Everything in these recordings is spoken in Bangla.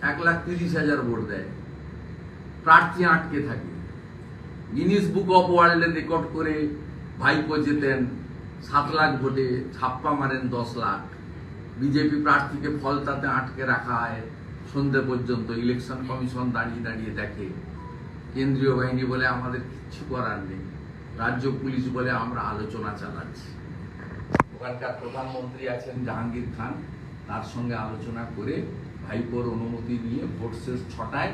1,30,000 ভোট দেয়, প্রার্থী আটকে থাকে। গিনিস বুক অফ ওয়ার্ল্ডে রেকর্ড করে ভাইপো জেতেন 7 লাখ ভোটে, ছাপ্পা মারেন 10 লাখ। বিজেপি প্রার্থীকে ফলতাতে আটকে রাখা হয় সন্ধ্যে পর্যন্ত। ইলেকশন কমিশন দাঁড়িয়ে দাঁড়িয়ে দেখে। কেন্দ্রীয় বাহিনী বলে আমাদের কিচ্ছু করার নেই, রাজ্য পুলিশ বলে আমরা আলোচনা চালাচ্ছি। ওখানকার প্রধানমন্ত্রী আছেন জাহাঙ্গীর খান, তার সঙ্গে আলোচনা করে ভাইপোর অনুমতি নিয়ে ভোট শেষ 6টায়,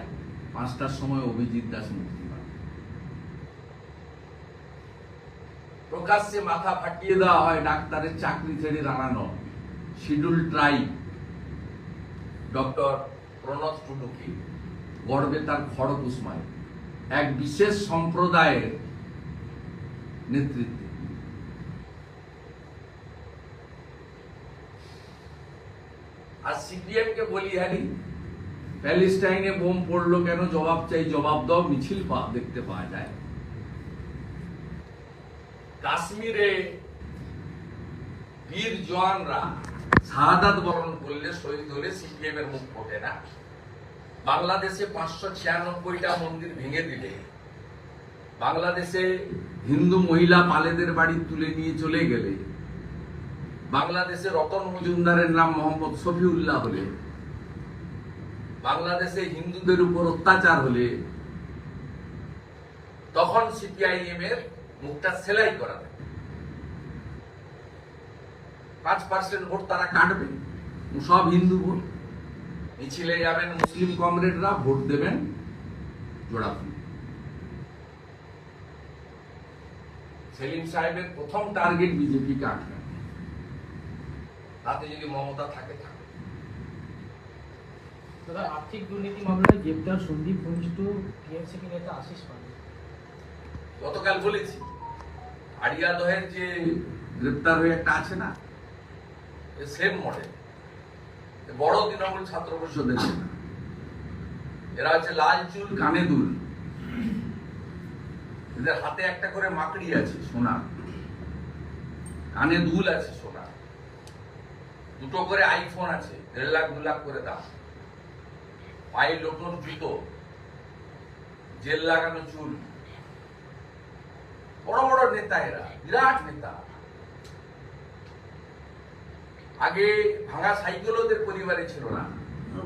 5টার সময় অভিজিৎ দাস মুক্তি পান। প্রকাশ্যে মাথা ফাটিয়ে দেওয়া হয় ডাক্তারের চাকরি ছেড়ে দাঁড়ানো শিডিউল ট্রাইব ডক্টর প্রণব টুডুকে, গর্বে তার খড়কুসমায়, এক বিশেষ সম্প্রদায়ের নেতৃত্বে। আর সিপিএম কে বলি হারি, প্যালেস্টাইনে বোম পড়লো কেন, জবাব চাই, জবাব দাও, মিছিল দেখতে পাওয়া যায়। কাশ্মীরে বীর জওয়ানরা শাহাদাত বরণ করলে, শহীদ হলে সিপিএম এর মুখ ফোটে না। বাংলাদেশে 596টা মন্দির ভেঙে দিলে, বাংলাদেশে হিন্দু মহিলা পালেদের বাড়ি তুলে নিয়ে চলে গেলে, বাংলাদেশে রতন মজুমদারের নাম মোহাম্মদ শফিউল্লাহ হলে, বাংলাদেশে হিন্দুদের উপর অত্যাচার হলে, তখন সিপিআইএম এর মুখটা সেলাই করা থাকে। 5% ভোট তারা কাটবে, সব হিন্দু ভোট। মিছিলে যাবেন মুসলিম কমরেডরা, ভোট দেবেন জোড়াফুল। সেলিম সাহেবের প্রথম টার্গেট বিজেপিকে আটকানো, তাতে যদি মমতা থাকে থাকে। আর্থিক দুর্নীতি মামলায় গ্রেপ্তার সন্দীপ ঘনিষ্ঠ টিএমসিপি নেতা আশিস পান্ডে। গতকাল বলেছি, আড়িয়াদহের যে গ্রেপ্তার হয়ে একটা আছে না, সেম মডেল, বড় তৃণমূল ছাত্র পরিষদের নেতা। এরা হচ্ছে লাল চুল কানে দুল, এদের হাতে একটা করে মাকড়ি আছে সোনা, কানে দুল আছে সোনা, 2টো করে আইফোন আছে, 1.5 লাখ 2 লাখ করে দাম, পায়ে লোটোর জুতো, জেল লাগানো চুল, বড় বড় নেতা এরা, বিরাট নেতা। আগে ভাঙা সাইকেল ওদের পরিবারে ছিল না,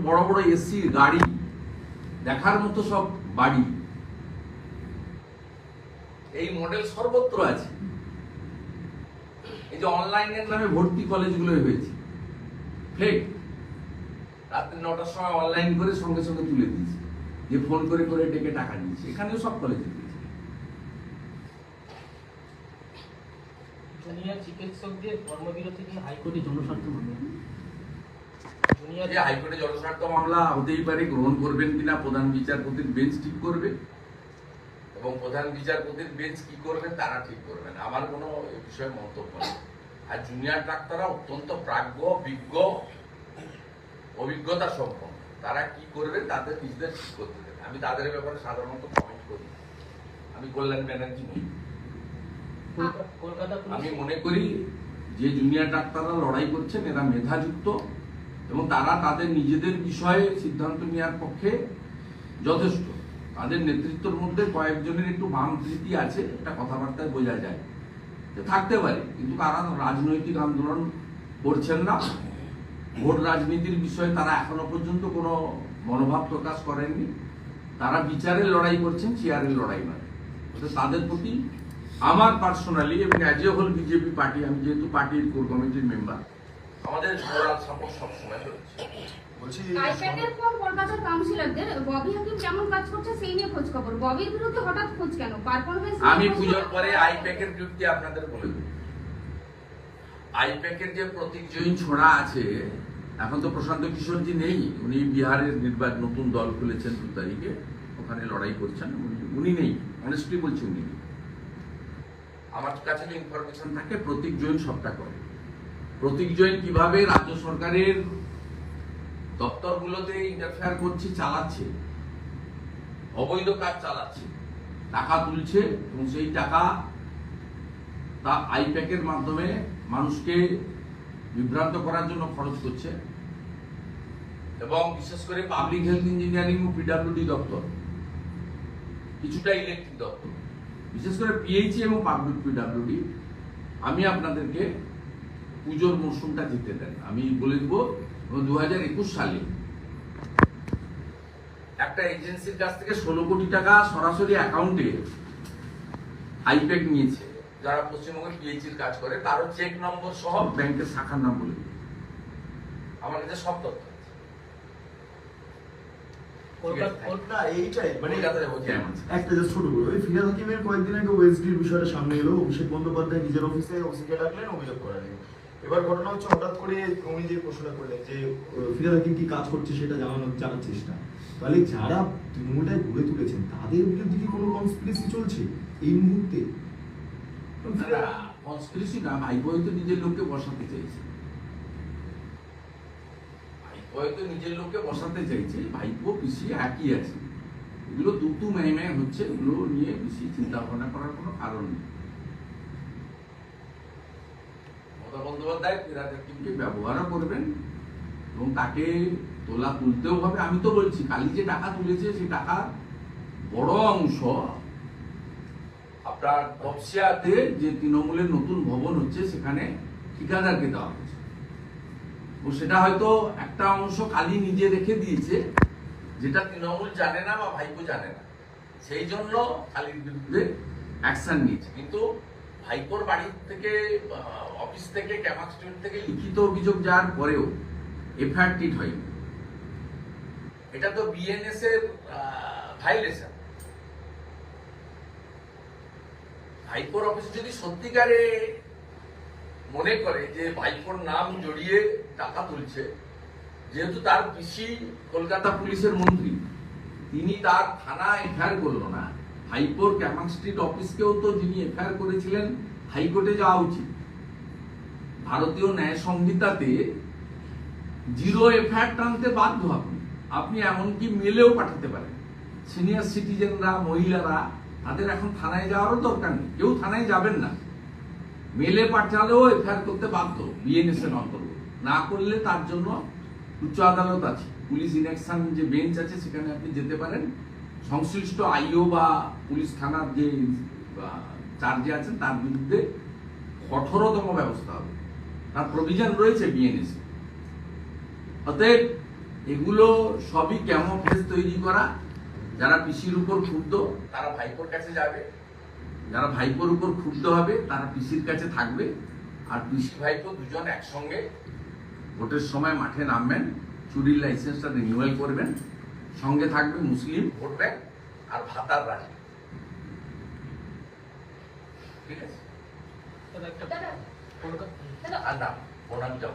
বড় বড় এসি গাড়ি, দেখার মতো সব বাড়ি। এই মডেল সর্বত্র আছে। এই যে অনলাইনের নামে ভর্তি কলেজগুলো হয়েছে, ফেক। রাত্রি 9টার সময় অনলাইন করে সঙ্গে সঙ্গে তুলে দিয়েছে, যে ফোন করে করে ডেকে টাকা নিয়েছে। এখানেও সব কলেজে দিয়েছে। জুনিয়র চিকিৎসকদের কর্মবিরতি নিয়ে হাইকোর্টে জনস্বার্থ মামলা। হাইকোর্টে জনস্বার্থ মামলা হতেই পারে, গ্রহণ করবেন কিনা প্রধান বিচারপতির বেঞ্চ ঠিক করবে, এবং প্রধান বিচারপতির বেঞ্চ কি করবেন তারা ঠিক করবেন। আমার কোনো এ বিষয়ে মন্তব্য নেই। আর জুনিয়র ডাক্তাররা অত্যন্ত প্রাজ্ঞ, বিজ্ঞ, অভিজ্ঞতা সম্পন্ন, তারা কি করবে তাদের নিজেদের ঠিক করতে দেবে। আমি তাদের ব্যাপারে সাধারণত কমেন্ট করি। আমি কল্যাণ ব্যানার্জি নই। আমি মনে করি যে জুনিয়র ডাক্তাররা লড়াই করছেন এরা মেধাযুক্ত, এবং তারা তাদের নিজেদের বিষয়ে সিদ্ধান্ত নেওয়ার পক্ষে যথেষ্ট। তাদের নেতৃত্বের মধ্যে কয়েকজনের একটু বামপ্রীতি আছে, এটা কথাবার্তায় বোঝা যায়, থাকতে পারে, কিন্তু তারা রাজনৈতিক আন্দোলন করছেন না। ভোট রাজনীতির বিষয়ে তারা এখনো পর্যন্ত কোনো মনোভাব প্রকাশ করেননি। তারা বিচারের লড়াই করছেন, চেয়ারের লড়াই নয়। তাদের প্রতি আমার পার্সোনালি এবং as a whole BJP party, আমি যেহেতু পার্টির কোর কমিটির মেম্বার, আমাদের মোরাল সাপোর্ট সবসময় রয়েছে। আইপ্যাকের পর কলকাতার কাউন্সিলরদের ববি হাকিম কেমন কাজ করছে সেই নিয়ে খোঁজ খবর। ববির বিরুদ্ধে হঠাৎ খোঁজ কেন? পারফরম্যান্স আমি পুজোর পরে আইপ্যাকের বিরুদ্ধে আপনাদের বলে দেব। আইপ্যাকের যে প্রতীক জৈন ছোড়া আছে, এখন তো প্রশান্ত কিশোরজি নেই, উনি বিহারের নির্বাচন নতুন দল খুলেছেন 2 তারিখে, ওখানে লড়াই করছেন। উনি নেই, অনেস্টলি বলছি উনি নেই। আমার কাছে যে ইনফরমেশন থাকে, প্রতীক জৈন সবটা করে। প্রতীক জৈন কিভাবে রাজ্য সরকারের দপ্তরগুলোতে ইন্টারফেয়ার করছে, চালাচ্ছে, অবৈধ কাজ চালাচ্ছে, টাকা তুলছে, এবং সেই টাকা তা আইপ্যাকের মাধ্যমে মানুষকে বিভ্রান্ত করার জন্য খরচ করছে, এবং বিশেষ করে পাবলিক হেলথ ইঞ্জিনিয়ারিং ও পিডব্লিউডি দপ্তর, কিছুটা ইলেকট্রিক দপ্তর, বিশেষ করে পিএইচই এবং পাবলিক পিডব্লিউডি, আমি আপনাদেরকে পুজোর মরশুমটা জিতে দেন। আমি বলে দেবো 2021 সালে একটা এজেন্সির কাছ থেকে 16 কোটি টাকা সরাসরি অ্যাকাউন্টে আইপ্যাক নিয়েছে, যারা পশ্চিমবঙ্গে পিএইচির কাজ করে, তারও চেক নম্বর সহ ব্যাংকের শাখার নাম বলে দেবো। আমার কাছে সব তথ্য আছে। না, এইটাই মানে কলকাতায় বলছি এমন। একটা জাস্ট ছোট করে ওই ফিরাদ হাকিমের কয়েকদিন আগে ওএসডির বিষয়টা সামনে এলো। অভিষেক বন্দ্যোপাধ্যায় নিজের অফিসে ওসিকে ডাকলেন অভিযোগ করার জন্য। এবার ঘটনা হচ্ছে হঠাৎ করে উনি যে প্রশ্নটা করলেন যে ফিরাদ হাকিম কি কাজ করছে সেটা জানার চেষ্টা, তাহলে যারা তৃণমূলটায় গড়ে তুলেছেন তাদের বিরুদ্ধে কি কোনো কনস্পিরেসি চলছে এই মুহূর্তে? কনস্পিরেসি না, ভাইপো হয়তো নিজের লোককে বসাতে চাইছে, ভাইপো হয়তো নিজের লোককে বসাতে চাইছে, ভাইপো পিসি একই আছে। এগুলো দুতু ম্যায় হচ্ছে, এগুলো নিয়ে বেশি চিন্তা ভাবনা করার কোনো কারণ নেই। মমতা বন্দ্যোপাধ্যায় ফিরহাদ হাকিমকে ব্যবহারও করবেন এবং তাকে তুলতেও হবে। আমি তো বলছি, কালি যে টাকা তুলেছে সেই টাকা বড় অংশ আপনার তপসিয়াতে যে তৃণমূলের নতুন ভবন হচ্ছে সেখানে ঠিকাদারকে দেওয়া হচ্ছে, ও সেটা হয়তো একটা অংশ কালি নিজে রেখে দিয়েছে, যেটা তৃণমূল জানে না বা ভাইপো জানে না, সেই জন্য কালির বিরুদ্ধে অ্যাকশন নিয়েছে। কিন্তু ভাইপোর বাড়ি থেকে, অফিস থেকে, ক্যামাক স্ট্রিট থেকে লিখিত অভিযোগ যাওয়ার পরেও এফআইআর টিট হয়নি। এটা তো বিএনএস এর ভাইলেশন। ভাইপোর অফিস যদি সত্যিকারে মনে করে যে ভাইপোর নাম জড়িয়ে টাকা তুলছে, যেহেতু তার পিসি কলকাতা পুলিশের মন্ত্রী, তিনি তার থানা এফআইআর করলো না, ভাইপোর ক্যামাক স্ট্রিট অফিসকেও তো যিনি এফআইআর করেছিলেন হাইকোর্টে যাওয়া উচিত। ভারতীয় ন্যায় সংহিতাতে 0 এফআইআর টানতে বাধ্য আপনি এমনকি মেলেও পাঠাতে পারেন। সিনিয়র সিটিজেনরা, মহিলারা, তাদের এখন থানায় যাওয়ারও দরকার নেই, কেউ থানায় যাবেন না, মেলে পাঠালেও এফআইআর করতে বাধ্য বিএনএস এর অন্তর্গত। না করলে তার জন্য উচ্চ আদালত আছে, পুলিশ ইনঅ্যাকশন যে বেঞ্চ আছে সেখানে আপনি যেতে পারেন। সংশ্লিষ্ট আইও বা পুলিশ থানার যে চার্জে আছেন তার বিরুদ্ধে কঠোরতম ব্যবস্থা হবে, তার প্রভিশন রয়েছে বিএনএস। অতএব এগুলো সবই ক্যামোফ্লেজ তৈরি করা। যারা পিসির উপর ক্ষুব্ধ তারা ভাইপোর কাছে যাবে, যারা ভাইপোর উপর ক্ষুব্ধ হবে তারা পিসির কাছে থাকবে, আর পিসি ভাইপো দুজন একসঙ্গে ভোটের সময় মাঠে নামবেন, চুরির লাইসেন্সটা রিনিউয়াল করবেন, সঙ্গে থাকবে মুসলিম ভোট ব্যাংক আর ভাতার রাজি। ঠিক আছে? দাদা আর না প্রণামটাও